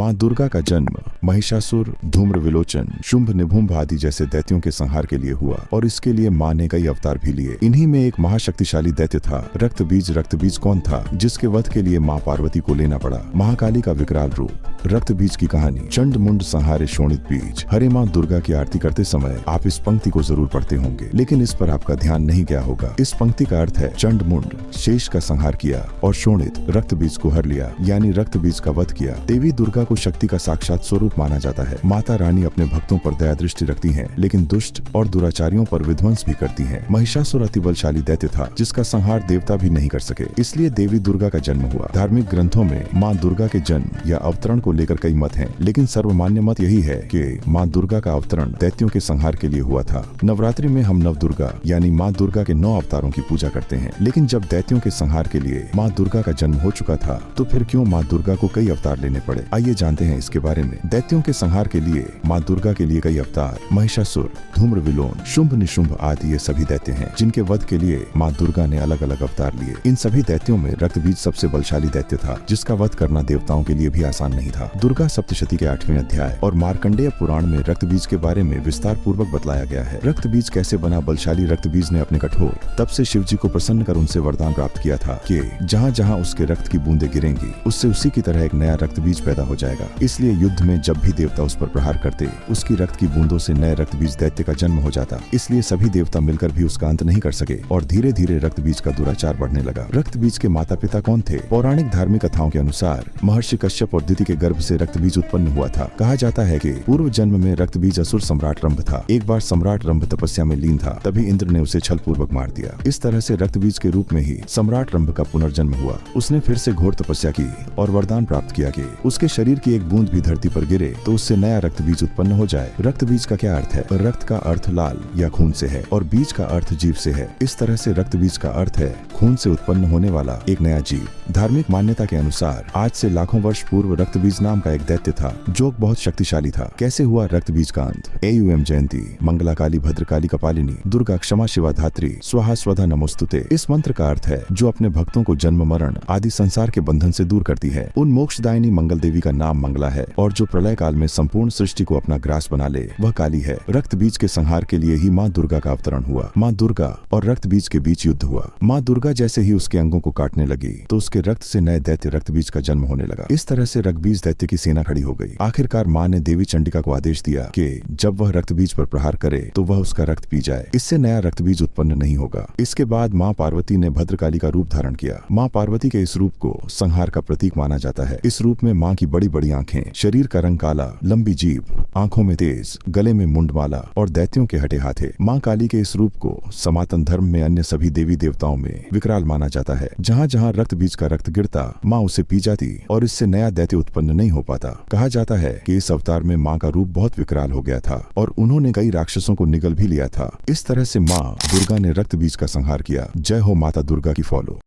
माँ दुर्गा का जन्म महिषासुर, धूम्र विलोचन, शुंभ निभुंभ आदि जैसे दैत्यों के संहार के लिए हुआ और इसके लिए माँ ने कई अवतार भी लिए। इन्हीं में एक महाशक्तिशाली दैत्य था रक्तबीज। रक्तबीज कौन था जिसके वध के लिए माँ पार्वती को लेना पड़ा? महाकाली का विकराल रूप। रक्तबीज की कहानी। चंड मुंड संहारे शोणित बीज। हरे माँ दुर्गा की आरती करते समय आप इस पंक्ति को जरूर पढ़ते होंगे, लेकिन इस पर आपका ध्यान नहीं गया होगा। इस पंक्ति का अर्थ है चंड मुंड शेष का संहार किया और शोणित रक्तबीज को हर लिया, यानी रक्तबीज का वध किया। देवी दुर्गा को शक्ति का साक्षात स्वरूप माना जाता है। माता रानी अपने भक्तों पर दया दृष्टि रखती हैं, लेकिन दुष्ट और दुराचारियों पर विध्वंस भी करती हैं। महिषासुर अति बलशाली दैत्य था जिसका संहार देवता भी नहीं कर सके, इसलिए देवी दुर्गा का जन्म हुआ। धार्मिक ग्रंथों में माँ दुर्गा के जन्म या अवतरण को लेकर कई मत हैं, लेकिन सर्वमान्य मत यही है कि माँ दुर्गा का अवतरण दैत्यों के संहार के लिए हुआ था। नवरात्रि में हम नव दुर्गा यानी माँ दुर्गा के 9 अवतारों की पूजा करते हैं, लेकिन जब दैत्यों के संहार के लिए माँ दुर्गा का जन्म हो चुका था तो फिर क्यों माँ दुर्गा को कई अवतार लेने पड़े? आइए जानते हैं इसके बारे में। दैत्यों के संहार के लिए माँ दुर्गा के लिए कई अवतार महिषासुर, धूम्र विलोन, शुंभ निशुंभ आदि ये सभी दैत्य हैं जिनके वध के लिए माँ दुर्गा ने अलग अलग अवतार लिए। इन सभी दैत्यों में रक्तबीज सबसे बलशाली दैत्य था जिसका वध करना देवताओं के लिए भी आसान नहीं था। दुर्गा सप्तशती के 8वें अध्याय और मार्कंडेय पुराण में रक्तबीज के बारे में विस्तार पूर्वक बतलाया गया है। रक्तबीज कैसे बना? बलशाली रक्तबीज ने अपने कठोर तप से शिव जी को प्रसन्न कर उनसे वरदान प्राप्त किया था कि जहाँ जहाँ उसके रक्त की बूंदें गिरेंगी उससे उसी की तरह एक नया रक्तबीज पैदा हो जाएगा। इसलिए युद्ध में जब भी देवता उस पर प्रहार करते उसकी रक्त की बूंदों से नए रक्तबीज दैत्य का जन्म हो जाता। इसलिए सभी देवता मिलकर भी उसका अंत नहीं कर सके और धीरे धीरे रक्तबीज का दुराचार बढ़ने लगा। रक्तबीज के माता पिता कौन थे? पौराणिक धार्मिक कथाओं के अनुसार महर्षि कश्यप और दिति के गर्भ से रक्तबीज उत्पन्न हुआ था। कहा जाता है कि पूर्व जन्म में रक्तबीज असुर सम्राट रंभ था। एक बार सम्राट रंभ तपस्या में लीन था, तभी इंद्र ने उसे छल पूर्वक मार दिया। इस तरह से रक्तबीज के रूप में ही सम्राट रंभ का पुनर्जन्म हुआ। उसने फिर से घोर तपस्या की और वरदान प्राप्त किया कि उसके शरीर की एक बूंद भी धरती पर गिरे तो उससे नया रक्तबीज उत्पन्न हो जाए। रक्तबीज का क्या अर्थ है? रक्त का अर्थ लाल या खून से है और बीज का अर्थ जीव से है। इस तरह से रक्तबीज का अर्थ है खून से उत्पन्न होने वाला एक नया जीव। धार्मिक मान्यता के अनुसार आज से लाखों वर्ष पूर्व रक्तबीज नाम का एक दैत्य था जो बहुत शक्तिशाली था। कैसे हुआ रक्तबीज का अंत? AUM जयंती, मंगला काली, भद्रकाली, कपालिनी, दुर्गा, क्षमा, शिवा, धात्री, स्वाहा, स्वधा, नमोस्तुते। इस मंत्र का अर्थ है जो अपने भक्तों को जन्म मरण आदि संसार के बंधन से दूर करती है। उन मोक्षदायिनी मंगल देवी का नाम मंगला है और जो प्रलय काल में संपूर्ण सृष्टि को अपना ग्रास बना ले वह काली है। रक्तबीज के संहार के लिए ही माँ दुर्गा का अवतरण हुआ। माँ दुर्गा और रक्तबीज के बीच युद्ध हुआ। माँ दुर्गा जैसे ही उसके अंगों को काटने लगी तो उसके रक्त से नए दैत्य रक्तबीज का जन्म होने लगा। इस तरह से रक्तबीज दैत्य की सेना खड़ी हो गई। आखिरकार माँ ने देवी चंडिका को आदेश दिया कि जब वह रक्तबीज पर प्रहार करे तो वह उसका रक्त पी जाए, इससे नया रक्तबीज उत्पन्न नहीं होगा। इसके बाद माँ पार्वती ने भद्रकाली का रूप धारण किया। माँ पार्वती के इस रूप को संहार का प्रतीक माना जाता है। इस रूप में माँ की बड़ी बड़ी आंखें, शरीर का रंग काला, लंबी जीभ, आंखों में तेज, गले में मुंडमाला और दैत्यों के हटे हाथे। माँ काली के इस रूप को सनातन धर्म में अन्य सभी देवी देवताओं में विकराल माना जाता है। जहाँ जहाँ रक्तबीज का रक्त गिरता माँ उसे पी जाती और इससे नया दैत्य उत्पन्न नहीं हो पाता। कहा जाता है कि इस अवतार में माँ का रूप बहुत विकराल हो गया था और उन्होंने कई राक्षसों को निगल भी लिया था। इस तरह से माँ दुर्गा ने रक्तबीज का संहार किया। जय हो माता दुर्गा की। फॉलो।